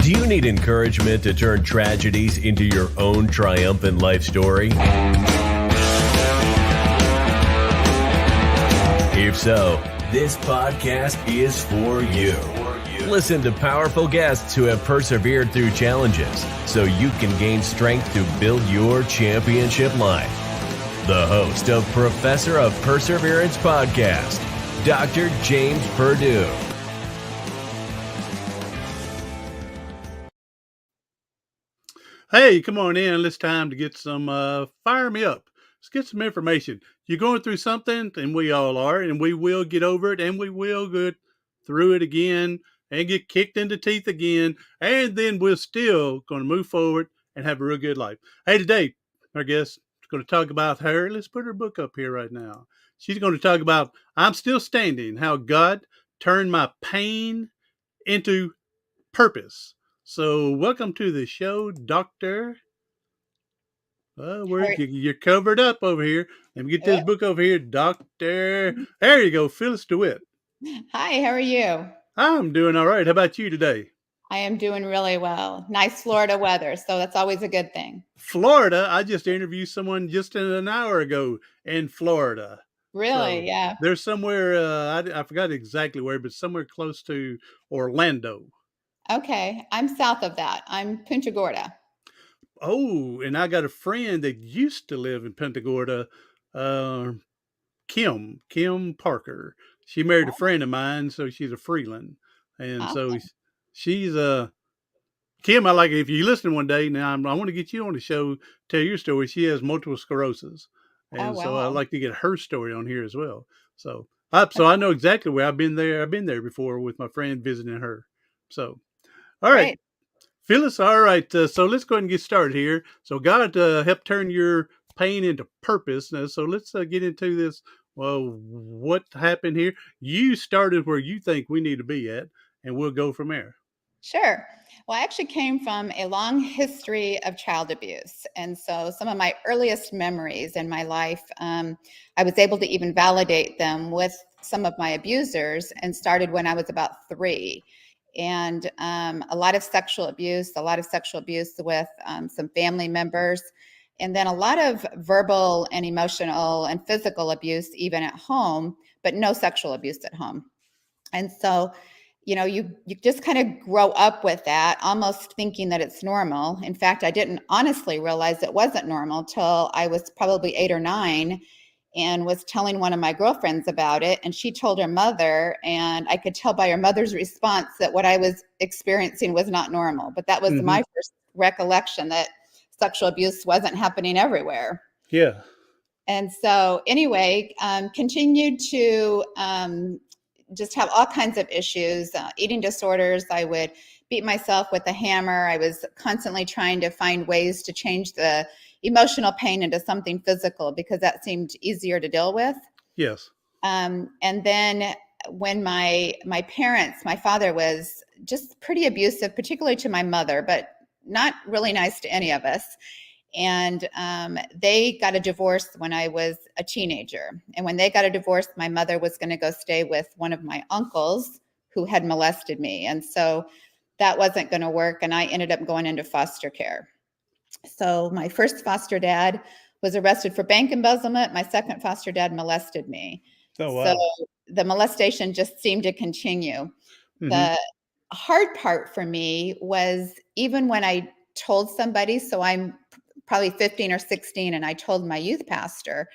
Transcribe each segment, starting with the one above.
Do you need encouragement to turn tragedies into your own triumphant life story? If so, this podcast is for you. Listen to powerful guests who have persevered through challenges so you can gain strength to build your championship life. The host of Professor of Perseverance podcast, Dr. James Purdue. Hey, come on in. It's time to get some fire me up. Let's get some information. You're going through something, and we all are, and we will get over it, and we will get through it again and get kicked in the teeth again, and then we're still going to move forward and have a real good life. Hey, today, our guest is going to talk about her. Let's put her book up here right now. She's going to talk about I'm Still Standing, how God turned my pain into purpose. So welcome to the show, Doctor. You're covered up over here. Let me get this book over here, Doctor. There you go, Phillis Dewitt. Hi, how are you? I'm doing all right. How about you today? I am doing really well. Nice Florida weather, so that's always a good thing. Florida, I just interviewed someone just an hour ago in Florida. Really? So yeah. There's somewhere, I forgot exactly where, but somewhere close to Orlando. Okay, I'm south of that. I'm Punta Gorda. Oh, and I got a friend that used to live in Punta Gorda, Kim Parker. She married a friend of mine, so she's a Freeland. And so she's Kim, I like it. If you listen one day, now I want to get you on the show, tell your story. She has multiple sclerosis. And so I like to get her story on here as well. So I know exactly where I've been there before with my friend visiting her. So, all right. Great. Phyllis, all right. So let's go ahead and get started here. So God helped turn your pain into purpose. So let's get into this. Well, what happened here? You started where you think we need to be at, and we'll go from there. Sure. Well, I actually came from a long history of child abuse. And so some of my earliest memories in my life, I was able to even validate them with some of my abusers, and started when I was about 3. And a lot of sexual abuse with some family members, and then a lot of verbal and emotional and physical abuse even at home, but no sexual abuse at home. And so, you just kind of grow up with that, almost thinking that it's normal. In fact, I didn't honestly realize it wasn't normal till I was probably 8 or 9. And was telling one of my girlfriends about it, and she told her mother, and I could tell by her mother's response that what I was experiencing was not normal. But that was my first recollection that sexual abuse wasn't happening everywhere. Yeah. And so anyway, continued to just have all kinds of issues, eating disorders. I would beat myself with a hammer. I was constantly trying to find ways to change the emotional pain into something physical because that seemed easier to deal with. Yes. And then when my parents, my father was just pretty abusive, particularly to my mother, but not really nice to any of us. And they got a divorce when I was a teenager. And when they got a divorce, my mother was going to go stay with one of my uncles who had molested me. And so that wasn't going to work. And I ended up going into foster care. So my first foster dad was arrested for bank embezzlement. My second foster dad molested me. Oh, wow. So the molestation just seemed to continue. The hard part for me was even when I told somebody, so I'm probably 15 or 16, and I told my youth pastor,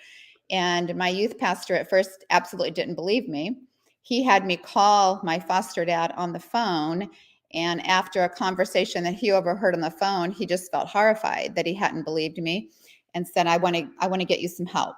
and my youth pastor at first absolutely didn't believe me. He had me call my foster dad on the phone. And after a conversation that he overheard on the phone, he just felt horrified that he hadn't believed me and said, I want to get you some help.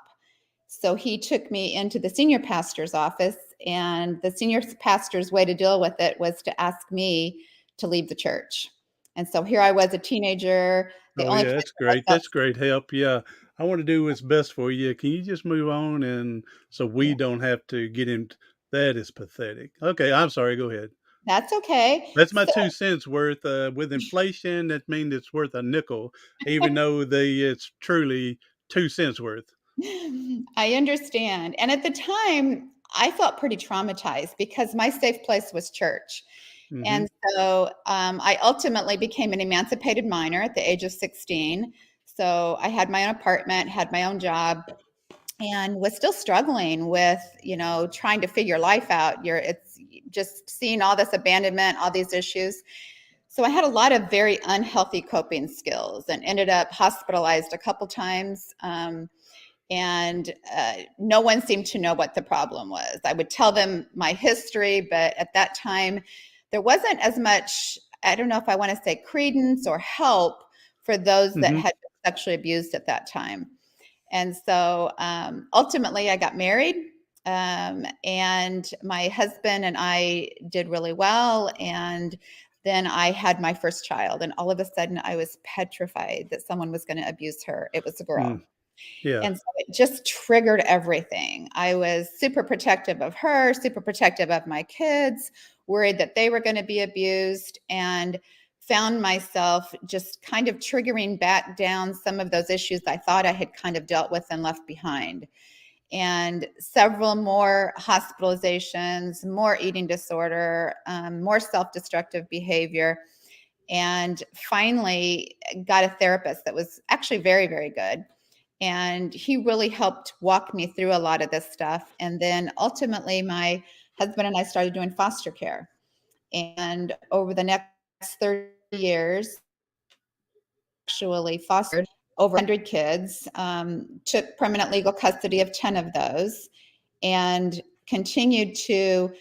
So he took me into the senior pastor's office, and the senior pastor's way to deal with it was to ask me to leave the church. And so here I was, a teenager. That's great. That's great help. Yeah. I want to do what's best for you. Can you just move on? And so we don't have to get into that. Is pathetic. Okay. I'm sorry. Go ahead. That's okay. That's my 2 cents worth. With inflation, that means it's worth a nickel, even though it's truly 2 cents worth. I understand. And at the time, I felt pretty traumatized because my safe place was church. And so I ultimately became an emancipated minor at the age of 16. So I had my own apartment, had my own job, and was still struggling with, trying to figure life out. It's just seeing all this abandonment, all these issues. So I had a lot of very unhealthy coping skills and ended up hospitalized a couple times. And no one seemed to know what the problem was. I would tell them my history, but at that time, there wasn't as much, I don't know if I want to say credence or help for those that had been sexually abused at that time. And so ultimately, I got married, and my husband and I did really well. And then I had my first child, and all of a sudden, I was petrified that someone was going to abuse her. It was a girl. Yeah. And so it just triggered everything. I was super protective of her, super protective of my kids, worried that they were going to be abused, and found myself just kind of triggering back down some of those issues I thought I had kind of dealt with and left behind. And several more hospitalizations, more eating disorder, more self-destructive behavior. And finally got a therapist that was actually very, very good. And he really helped walk me through a lot of this stuff. And then ultimately, my husband and I started doing foster care. And over the next 30 years, actually fostered over 100 kids, took permanent legal custody of 10 of those, and continued to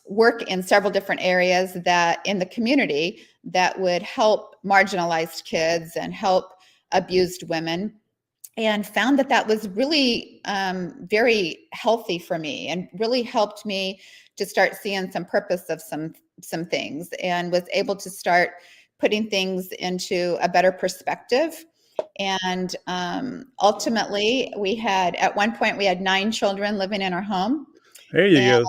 work in several different areas that in the community that would help marginalized kids and help abused women, and found that that was really very healthy for me and really helped me to start seeing some purpose of some things, and was able to start putting things into a better perspective. And ultimately, at one point, we had 9 children living in our home. There you And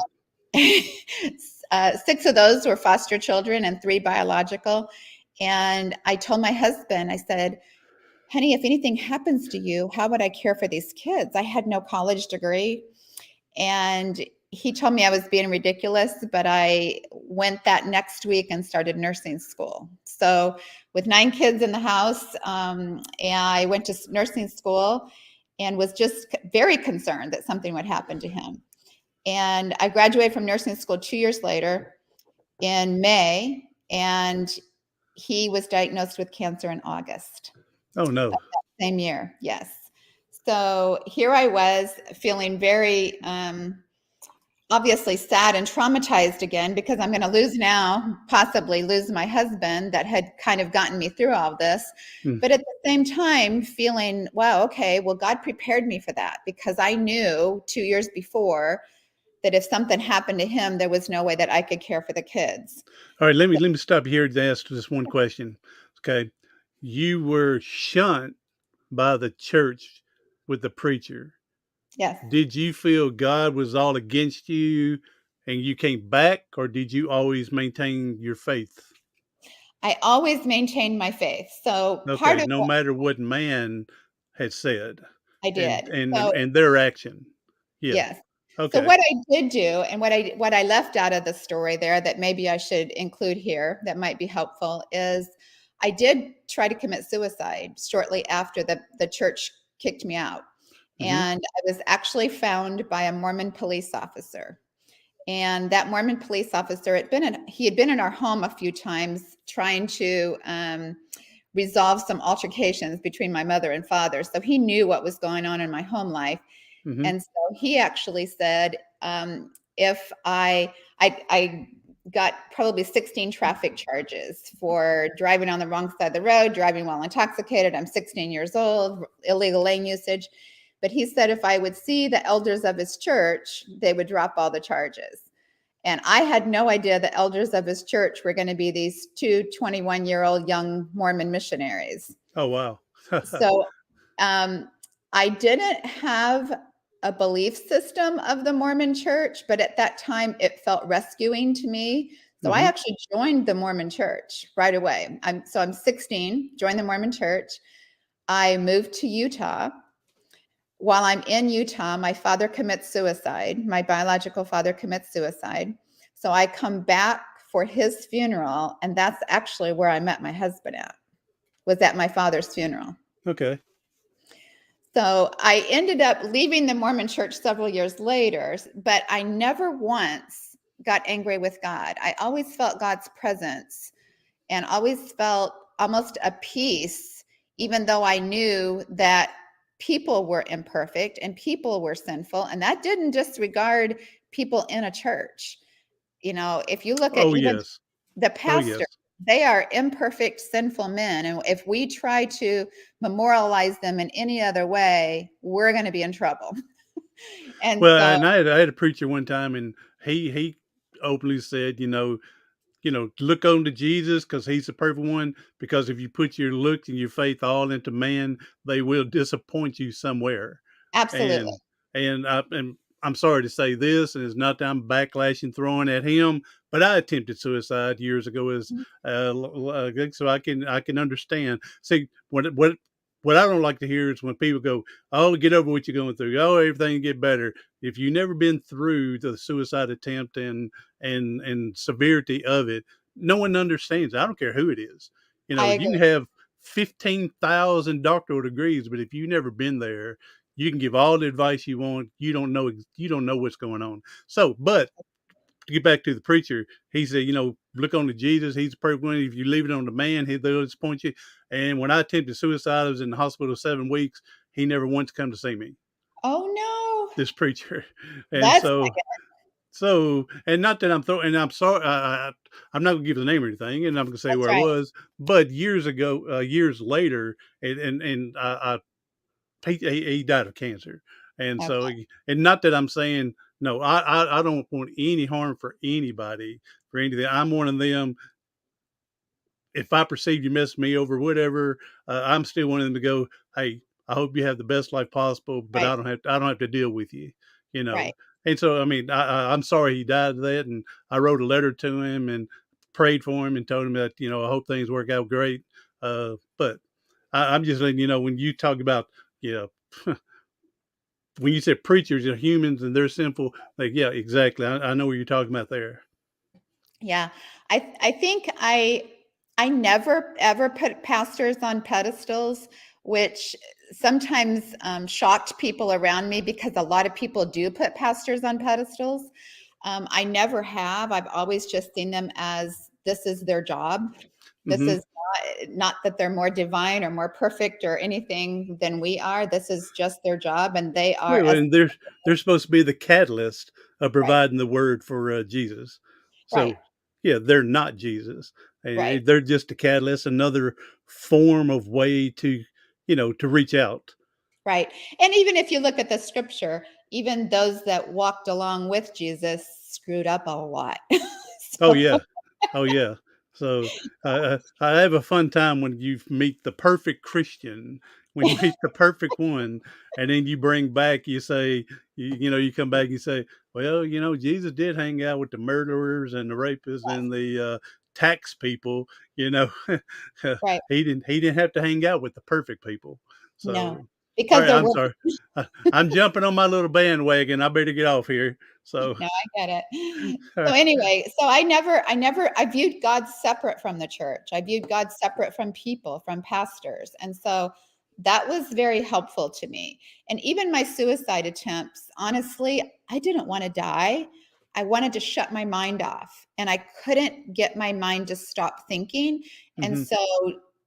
go. 6 of those were foster children and 3 biological. And I told my husband, I said, honey, if anything happens to you, how would I care for these kids? I had no college degree. And he told me I was being ridiculous, but I went that next week and started nursing school. So with 9 kids in the house, and I went to nursing school and was just very concerned that something would happen to him. And I graduated from nursing school 2 years later in May, and he was diagnosed with cancer in August. Oh, no. That same year, yes. So here I was feeling very obviously sad and traumatized again, because I'm going to possibly lose my husband that had kind of gotten me through all this. But at the same time feeling, wow, okay, well, God prepared me for that, because I knew 2 years before that if something happened to him, there was no way that I could care for the kids. All right, let me stop here and ask this one question. Okay. You were shunned by the church with the preacher. Yes. Did you feel God was all against you and you came back, or did you always maintain your faith? I always maintained my faith. So part Okay, of no what matter what man had said I did. and their action. Yeah. Yes. So Okay. what I did do, and what I left out of the story there that maybe I should include here that might be helpful, is I did try to commit suicide shortly after the church kicked me out. And I was actually found by a Mormon police officer. And that Mormon police officer he had been in our home a few times trying to resolve some altercations between my mother and father. So he knew what was going on in my home life. And so he actually said, if I got probably 16 traffic charges for driving on the wrong side of the road, driving while intoxicated. I'm 16 years old, illegal lane usage. But he said if I would see the elders of his church, they would drop all the charges. And I had no idea the elders of his church were going to be these 2 21-year-old young Mormon missionaries. Oh, wow. So I didn't have a belief system of the Mormon church, but at that time it felt rescuing to me. So I actually joined the Mormon church right away. I'm 16, joined the Mormon church. I moved to Utah. While I'm in Utah, my father commits suicide. My biological father commits suicide. So I come back for his funeral, and that's actually where I met my husband was at my father's funeral. Okay. So I ended up leaving the Mormon church several years later, but I never once got angry with God. I always felt God's presence and always felt almost a peace, even though I knew that people were imperfect and people were sinful. And that didn't disregard people in a church. If you look at Oh, even yes. the Oh, pastor, yes. they are imperfect, sinful men. And if we try to memorialize them in any other way, we're going to be in trouble. And Well, so, and I had a preacher one time, and he openly said, look on to Jesus because he's the perfect one. Because if you put your looks and your faith all into man, they will disappoint you somewhere. absolutely. And and I'm sorry to say this, and it's not that I'm backlashing, throwing at him, but I attempted suicide years ago, so I can understand. See, what I don't like to hear is when people go, "Oh, get over what you're going through. Oh, everything get better." If you've never been through the suicide attempt and severity of it, no one understands. I don't care who it is. I You can agree. have 15,000 doctoral degrees, but if you've never been there, you can give all the advice you want. You don't know what's going on. So, but to get back to the preacher, he said, look on to Jesus. He's the perfect one. If you leave it on the man, they'll disappoint you. And when I attempted suicide, I was in the hospital 7 weeks. He never once come to see me, Oh, no. this preacher. And That's and not that I'm throwing, and I'm sorry, I'm not gonna give the name or anything, and I'm gonna say that's where I right. was, but years ago, years later, and he died of cancer. And so, Okay. and not that I'm saying, no, I don't want any harm for anybody, for anything. I'm one of them. If I perceive you messed me over, whatever, I'm still one of them to go, hey, I hope you have the best life possible, but Right. I don't have to deal with you, you Right. know. And so, I mean, I'm sorry he died of that, and I wrote a letter to him and prayed for him and told him that I hope things work out great. But I'm just letting you know, when you talk about when you said preachers are humans and they're sinful, like, yeah, exactly. I know what you're talking about there. Yeah. I think I never ever put pastors on pedestals, which sometimes shocked people around me because a lot of people do put pastors on pedestals. I never have. I've always just seen them as this is their job. This Mm-hmm. is not that they're more divine or more perfect or anything than we are. This is just their job, and they are Well, as and they're supposed to be the catalyst of right, providing the word for Jesus. right, So, yeah, they're not Jesus. right. They're just a catalyst, another form of way to reach out. Right. And even if you look at the scripture, even those that walked along with Jesus screwed up a lot. Oh So, yeah, oh yeah. So I have a fun time when you meet the perfect Christian, when you meet the perfect one, and then you bring back, you say, you come back, you say, well, Jesus did hang out with the murderers and the rapists and the tax people. You know, right. he didn't have to hang out with the perfect people. No, So, all because right, there I'm were sorry, I'm jumping on my little bandwagon. I better get off here. So. no, I get it. So anyway, so I viewed God separate from the church. I viewed God separate from people, from pastors. And so that was very helpful to me. And even my suicide attempts, honestly, I didn't want to die. I wanted to shut my mind off, and I couldn't get my mind to stop thinking. And Mhm. so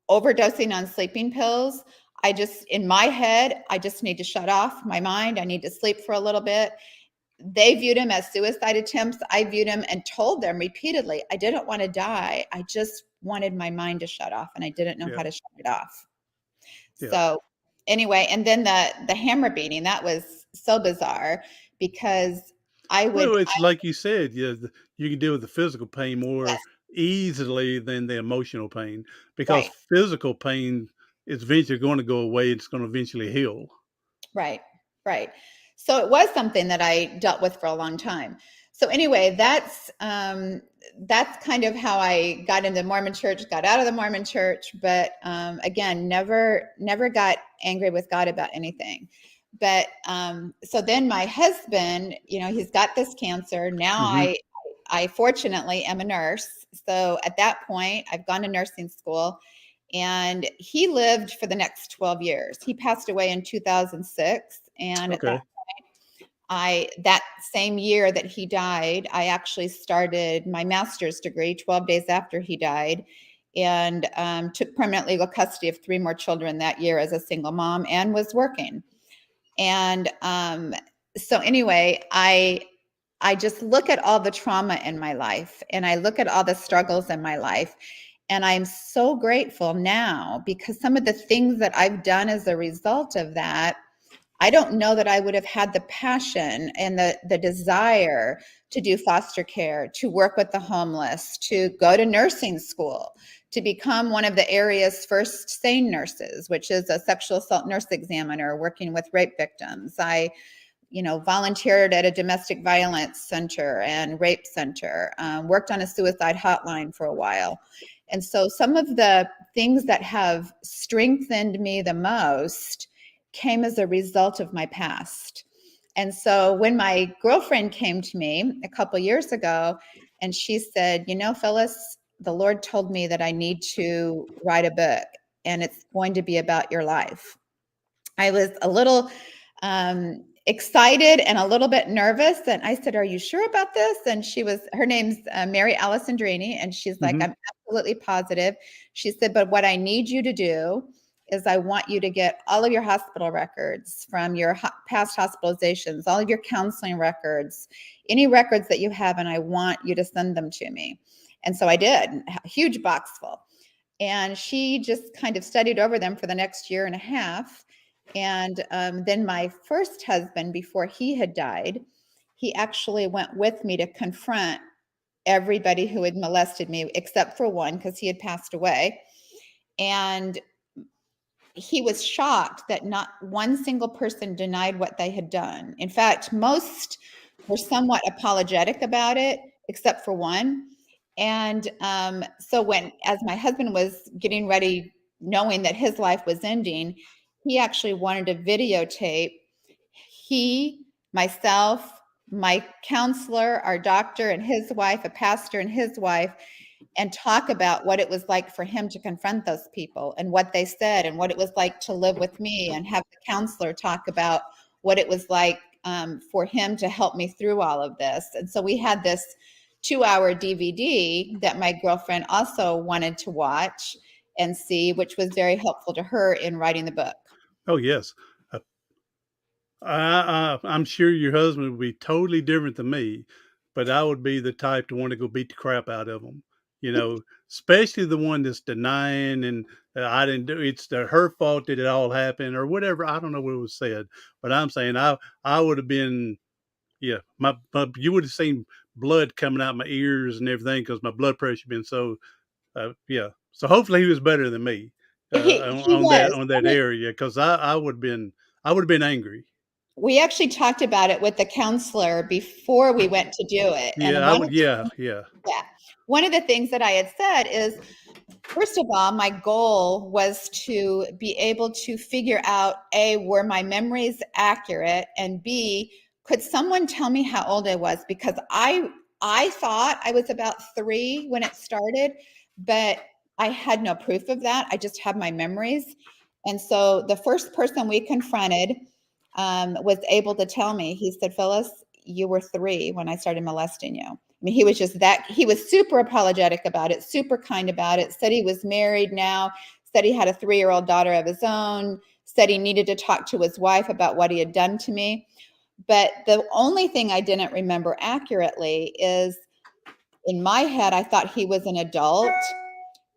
overdosing on sleeping pills, in my head, I just need to shut off my mind. I need to sleep for a little bit. They viewed him as suicide attempts. I viewed him and told them repeatedly, I didn't want to die. I just wanted my mind to shut off, and I didn't know Yeah, how to shut it off. yeah. So anyway, and then the hammer beating, that was so bizarre because Well, it's like you said, yeah, you can deal with the physical pain more yes, easily than the emotional pain, because right. physical pain is eventually going to go away. It's going to eventually heal. Right, right. So it was something that I dealt with for a long time. So anyway, that's kind of how I got into the Mormon church, got out of the Mormon church, but again, never got angry with God about anything. But so then my husband, he's got this cancer. Now Hmm. I fortunately am a nurse. So at that point, I've gone to nursing school, and he lived for the next 12 years. He passed away in 2006. And at Okay. that same year that he died, I actually started my master's degree 12 days after he died, and took permanent legal custody of 3 more children that year as a single mom, and was working. And so anyway, I just look at all the trauma in my life, and I look at all the struggles in my life. And I'm so grateful now, because some of the things that I've done as a result of that, I don't know that I would have had the passion and the desire to do foster care, to work with the homeless, to go to nursing school, to become one of the area's first SANE nurses, which is a sexual assault nurse examiner working with rape victims. I volunteered at a domestic violence center and rape center, worked on a suicide hotline for a while. And so some of the things that have strengthened me the most came as a result of my past. And so when my girlfriend came to me a couple years ago, and she said, Phyllis, the Lord told me that I need to write a book, and it's going to be about your life. I was a little excited and a little bit nervous. And I said, are you sure about this? And her name's Mary Alice Andrini. And she's like, Mm-hmm. I'm absolutely positive. She said, but what I need you to do is I want you to get all of your hospital records from your past hospitalizations, all of your counseling records, any records that you have, and I want you to send them to me. And so I did, a huge box full. And she just kind of studied over them for the next year and a half. And then my first husband, before he had died, he actually went with me to confront everybody who had molested me, except for one, because he had passed away. And he was shocked that not one single person denied what they had done. In fact, most were somewhat apologetic about it, except for one. And so as my husband was getting ready, knowing that his life was ending, he actually wanted to videotape myself, my counselor, our doctor and his wife, a pastor and his wife, and talk about what it was like for him to confront those people and what they said, and what it was like to live with me, and have the counselor talk about what it was like for him to help me through all of this. And so we had this 2-hour DVD that my girlfriend also wanted to watch and see, which was very helpful to her in writing the book. Oh, yes. I'm sure your husband would be totally different than me, but I would be the type to want to go beat the crap out of him. Especially the one that's denying and I didn't do it's her fault that it all happened or whatever. I don't know what was said, but I'm saying I would have been, yeah, you would have seen blood coming out my ears and everything because my blood pressure been so, yeah. So hopefully he was better than me He on was. that area because I would have been angry. We actually talked about it with the counselor before we went to do it. Yeah, And I would. Yeah, yeah. one of the things that I had said is, first of all, my goal was to be able to figure out, A, were my memories accurate, and B, could someone tell me how old I was? Because I thought I was about 3 when it started, but I had no proof of that. I just have my memories. And so the first person we confronted was able to tell me. He said, Phyllis, you were 3 when I started molesting you. I mean, he was super apologetic about it, super kind about it, said he was married now, said he had a 3-year-old daughter of his own, said he needed to talk to his wife about what he had done to me. But the only thing I didn't remember accurately is, in my head, I thought he was an adult,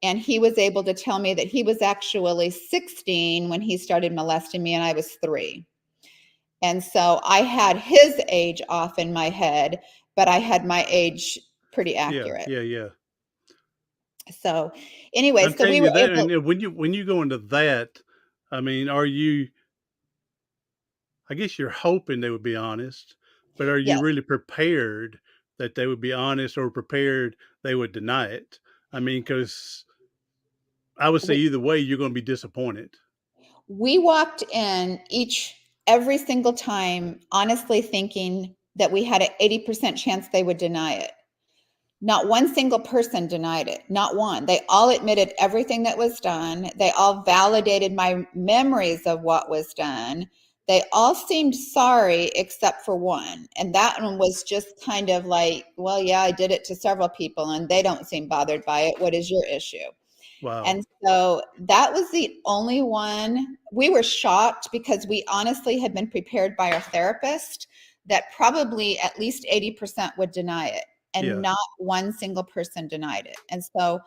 and he was able to tell me that he was actually 16 when he started molesting me, and I was 3. And so I had his age off in my head, but I had my age pretty accurate. Yeah. So anyway, I'm so we telling were you that, able. and when you go into that, I mean, are you? I guess you're hoping they would be honest, but are you Yes, really prepared that they would be honest, or prepared they would deny it? I mean, because I would say we, either way, you're going to be disappointed. we walked in every single time, honestly thinking that we had an 80% chance they would deny it. Not one single person denied it. Not one. They all admitted everything that was done. They all validated my memories of what was done. They all seemed sorry except for one. And that one was just kind of like, well, yeah, I did it to several people and they don't seem bothered by it. What is your issue? Wow. And so that was the only one. We were shocked because we honestly had been prepared by our therapist that probably at least 80% would deny it. And Yeah. not one single person denied it. And so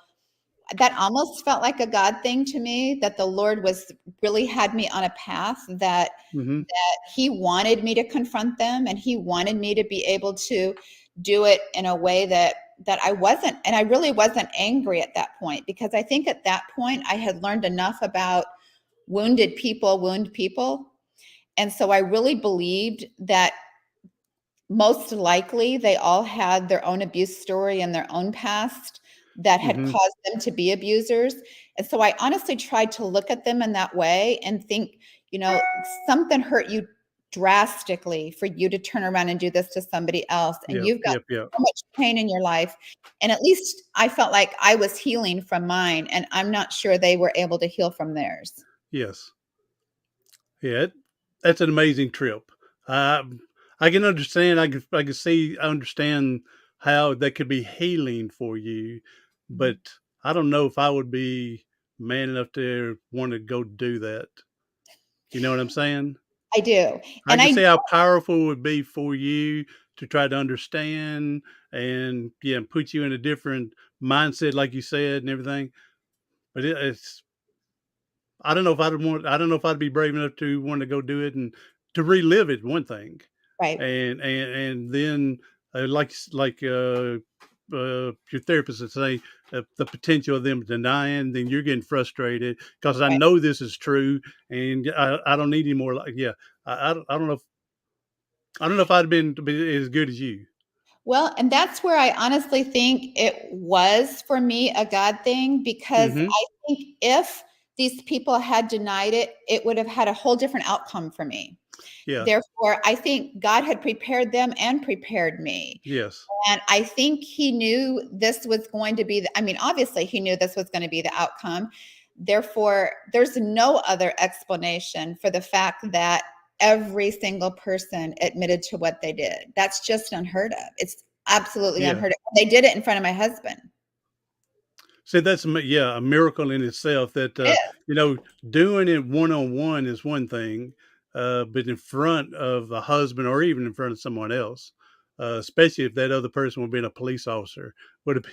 that almost felt like a God thing to me, that the Lord was really had me on a path that Mm-hmm. he wanted me to confront them, and he wanted me to be able to do it in a way that I wasn't, and I really wasn't angry at that point, because I think at that point I had learned enough about wounded people wound people. And so I really believed that most likely they all had their own abuse story and their own past that had Mm-hmm. caused them to be abusers. And so I honestly tried to look at them in that way and think, something hurt you drastically for you to turn around and do this to somebody else. And Yep. you've got Yep. so much pain in your life. And at least I felt like I was healing from mine, and I'm not sure they were able to heal from theirs. Yes. Yeah. That's an amazing trip. I can understand. I can see. I understand how that could be healing for you, but I don't know if I would be man enough to want to go do that. You know what I'm saying? I do. I And can I see how powerful it would be for you to try to understand and put you in a different mindset, like you said, and everything. But it's I don't know if I don't know if I'd be brave enough to want to go do it and to relive it. One thing, right. and then your therapist would say the potential of them denying, then you're getting frustrated because I Right. know this is true, and I don't need any more. I don't know. I don't know if I'd been to be as good as you. Well, and that's where I honestly think it was for me a God thing, because Mm-hmm. I think if these people had denied it, it would have had a whole different outcome for me. Yeah. Therefore, I think God had prepared them and prepared me. Yes. And I think he knew this was going to be obviously he knew this was going to be the outcome. Therefore, there's no other explanation for the fact that every single person admitted to what they did. That's just unheard of. It's absolutely Yeah. unheard of. They did it in front of my husband. So that's a miracle in itself that It is. doing it one on one is one thing, but in front of a husband or even in front of someone else, especially if that other person would have been a police officer, would have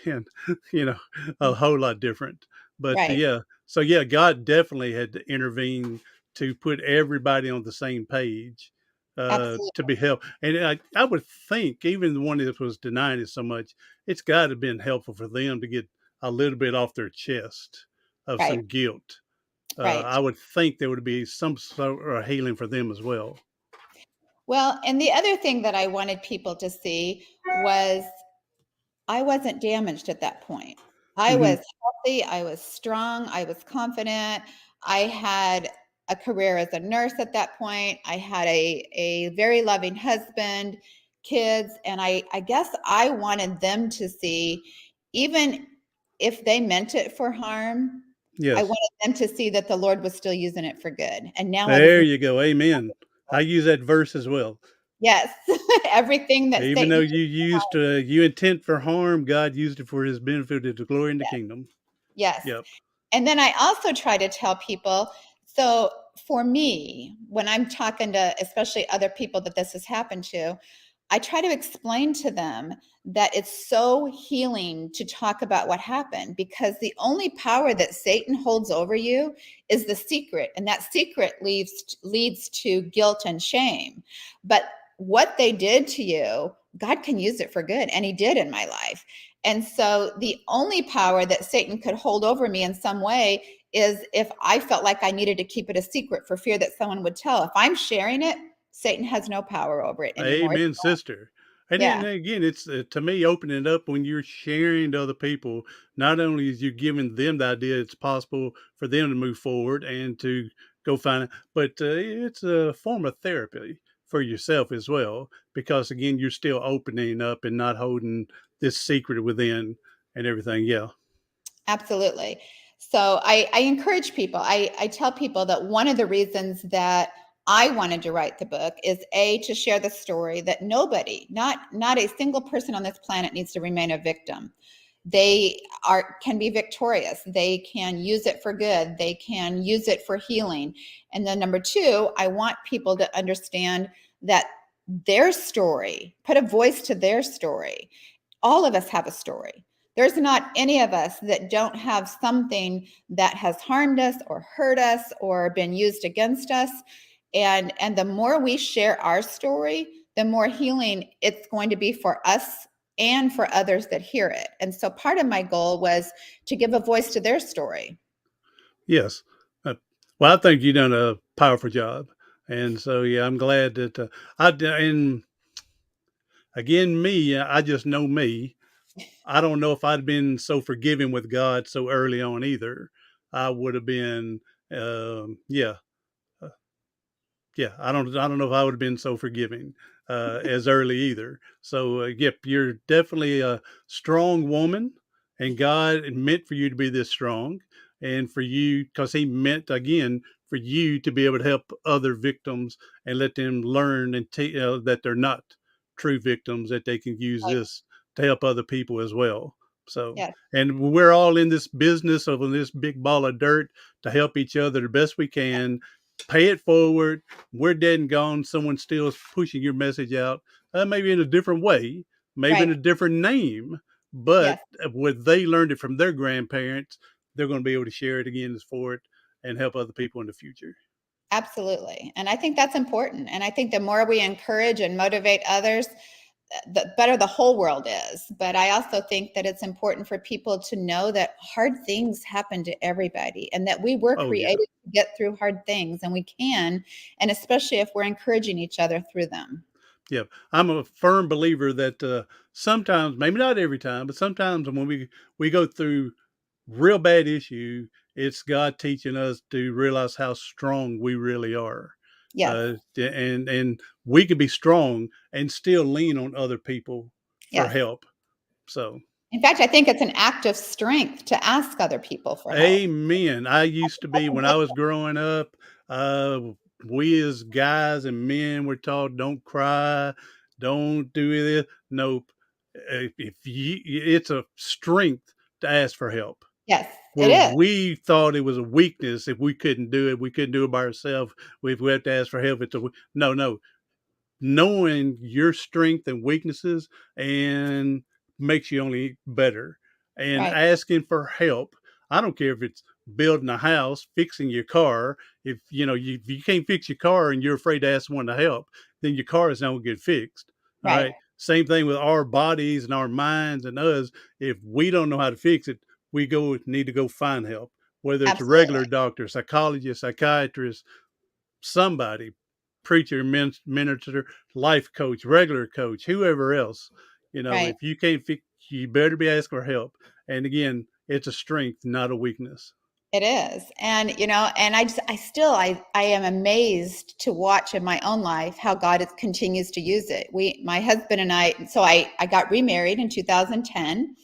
been a whole lot different. But Right. God definitely had to intervene to put everybody on the same page to Absolutely. be helped. And I would think even the one that was denying it so much, it's got to have been helpful for them to get a little bit off their chest of Right. some guilt. Right. I would think there would be some sort of healing for them as well. Well, and the other thing that I wanted people to see was I wasn't damaged at that point. I Mm-hmm. was healthy, I was strong, I was confident. I had a career as a nurse at that point. I had a very loving husband, kids, and I guess I wanted them to see, even if they meant it for harm, I Yes. wanted them to see that the Lord was still using it for good. And now I was, There you go. Amen. I use that verse as well. yes, everything that Even Satan, though you intent for harm, God used it for his benefit to the glory in the yes, kingdom. yes. Yep. And then I also try to tell people, so for me, when I'm talking to especially other people that this has happened to, I try to explain to them that it's so healing to talk about what happened, because the only power that Satan holds over you is the secret, and that secret leads to guilt and shame. But what they did to you, God can use it for good, and he did in my life. And so the only power that Satan could hold over me in some way is if I felt like I needed to keep it a secret for fear that someone would tell. If I'm sharing it, Satan has no power over it anymore. Amen, sister. And then Yeah, again, it's to me opening it up when you're sharing to other people. Not only is you giving them the idea it's possible for them to move forward and to go find it, but it's a form of therapy for yourself as well, because again, you're still opening up and not holding this secret within and everything. Yeah. Absolutely. So I encourage people, I tell people that one of the reasons that I wanted to write the book is to share the story that nobody, not a single person on this planet needs to remain a victim. They can be victorious. They can use it for good. They can use it for healing. And then number two, I want people to understand that their story, put a voice to their story. All of us have a story. There's not any of us that don't have something that has harmed us or hurt us or been used against us. And the more we share our story, the more healing it's going to be for us and for others that hear it. And so part of my goal was to give a voice to their story. Yes. Well, I think you've done a powerful job. And so, yeah, I'm glad that and again, I just know me. I don't know if I'd been so forgiving with God so early on either. I would have been, yeah, uh, yeah. I don't know if I would have been so forgiving as early either. So, yep, you're definitely a strong woman, and God meant for you to be this strong, and for you, because He meant again for you to be able to help other victims and let them learn and that they're not true victims, that they can use Right. this to help other people as well. So, Yes. and we're all in this business of this big ball of dirt to help each other the best we can. Pay it forward. We're dead and gone. Someone still is pushing your message out, maybe in a different way, maybe in Right. a different name, Yes. but when they learned it from their grandparents, they're going to be able to share it again for it and help other people in the future. Absolutely. And I think that's important. And I think the more we encourage and motivate others, the better the whole world is. But I also think that it's important for people to know that hard things happen to everybody and that we were Oh, yeah. created to get through hard things, and we can, and especially if we're encouraging each other through them. Yeah. I'm a firm believer that sometimes, maybe not every time, but sometimes when we go through real bad issue, it's God teaching us to realize how strong we really are. Yes. And we can be strong and still lean on other people for Yes. help. So, In fact, I think it's an act of strength to ask other people for help. amen. I used to be, when I was growing up, uh, we as guys and men were taught, don't cry, don't do this. Nope. If you, it's a strength to ask for help. Yes, it Where is. we thought it was a weakness if we couldn't do it, we couldn't do it by ourselves. If we have to ask for help, no, no. Knowing your strength and weaknesses and makes you only better. And Right. asking for help. I don't care if it's building a house, fixing your car. If if you can't fix your car and you're afraid to ask someone to help, then your car is not going to get fixed. All Right. right. Same thing with our bodies and our minds and us. If we don't know how to fix it, we need to go find help, whether it's a Absolutely. regular doctor, psychologist, psychiatrist, somebody, preacher, minister, life coach, regular coach, whoever else. Right. If you can't fix, you better be asking for help. And again, it's a strength, not a weakness. It is. And and I am amazed to watch in my own life how God continues to use it. My husband and I got remarried in 2010.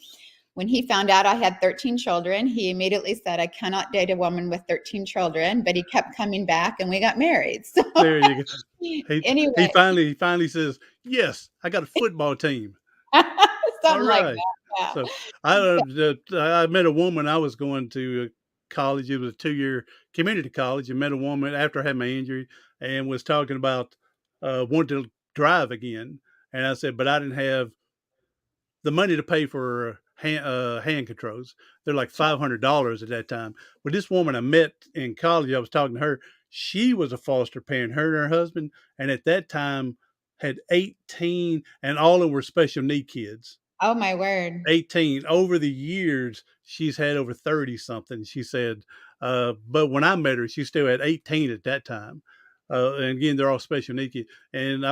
When he found out I had 13 children, he immediately said, I cannot date a woman with 13 children, but he kept coming back and we got married. So There you go. He anyway, finally says, "Yes, I got a football team." All something like right. that. Yeah. So I met a woman. I was going to college. It was a 2-year community college, and met a woman after I had my injury, and was talking about wanting to drive again. And I said, but I didn't have the money to pay for hand controls. They're like Sure. $500 at that time. But this woman I met in college, I was talking to her. She was a foster parent, her and her husband, and at that time had 18, and all of them were special need kids. Oh my word. 18. Over the years, she's had over 30 something. She said, but when I met her, she still had 18 at that time. And again, they're all special need kids. And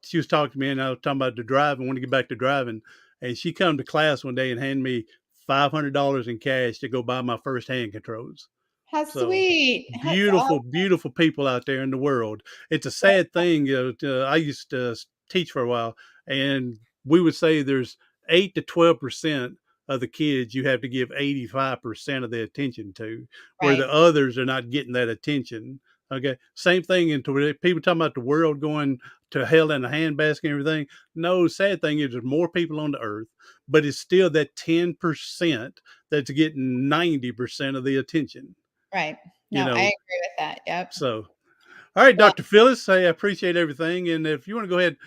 she was talking to me, and I was talking about the driving, want to get back to driving. And she come to class one day and handed me $500 in cash to go buy my first hand controls. How So sweet. That's beautiful, awesome. beautiful people out there in the world. It's a sad thing. I used to teach for a while, and we would say there's 8 to 12% of the kids you have to give 85% of the attention to, where Right. the others are not getting that attention. Okay, same thing. Into people talking about the world going to hell in a handbasket and everything. No, sad thing is there's more people on the earth, but it's still that 10% that's getting 90% of the attention. Right. You No, I know, agree with that. Yep. so, all right, Well, Dr. Phillis, I appreciate everything. And if you want to go ahead,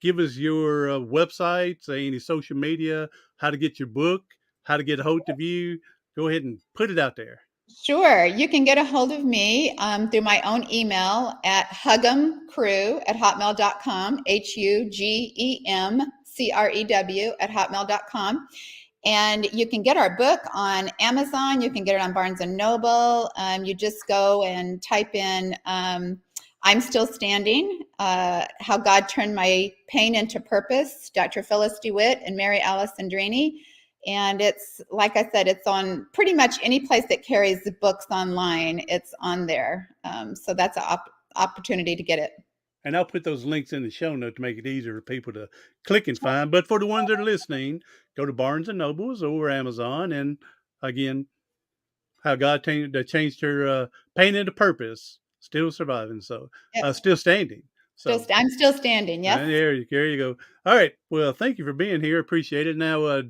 give us your website, say any social media, how to get your book, how to get a hold of you, go ahead and put it out there. sure. You can get a hold of me through my own email at hugemcrew@hotmail.com, HUGEMCREW@hotmail.com. And you can get our book on Amazon. You can get it on Barnes and Noble. You just go and type in I'm Still Standing, How God Turned My Pain into Purpose, Dr. Phillis Dewitt and Mary Alice Andrini. And it's, like I said, it's on pretty much any place that carries the books online. It's on there. So that's an opportunity to get it. And I'll put those links in the show note to make it easier for people to click and find. But for the ones that are listening, go to Barnes and Nobles or Amazon. And again, how God changed her pain into purpose, still surviving. So, Yep. still standing. So, I'm still standing. Yes. and there you go. All right. Well, thank you for being here. Appreciate it. Now,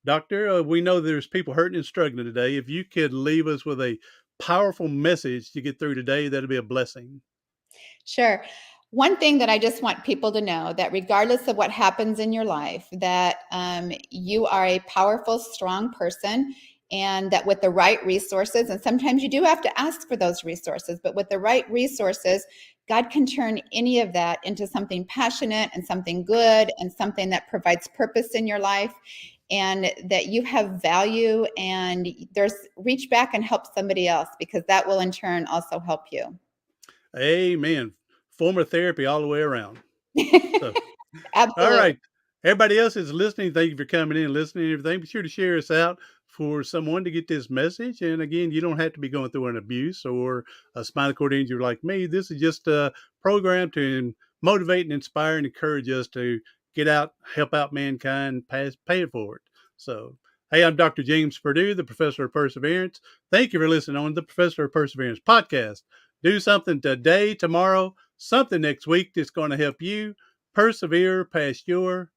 Doctor, we know there's people hurting and struggling today. If you could leave us with a powerful message to get through today, that'd be a blessing. Sure. One thing that I just want people to know, that regardless of what happens in your life, that you are a powerful, strong person, and that with the right resources, and sometimes you do have to ask for those resources, but with the right resources, God can turn any of that into something passionate and something good and something that provides purpose in your life, and that you have value, and reach back and help somebody else, because that will in turn also help you. Amen. Form of therapy all the way around. So, all Absolutely. right. Everybody else is listening. Thank you for coming in, listening, and everything. Be sure to share us out for someone to get this message. And again, you don't have to be going through an abuse or a spinal cord injury like me. This is just a program to motivate and inspire and encourage us to get out, help out mankind, pay it forward. So, hey, I'm Dr. James Purdue, the Professor of Perseverance. Thank you for listening on the Professor of Perseverance podcast. Do something today, tomorrow, something next week that's going to help you persevere past your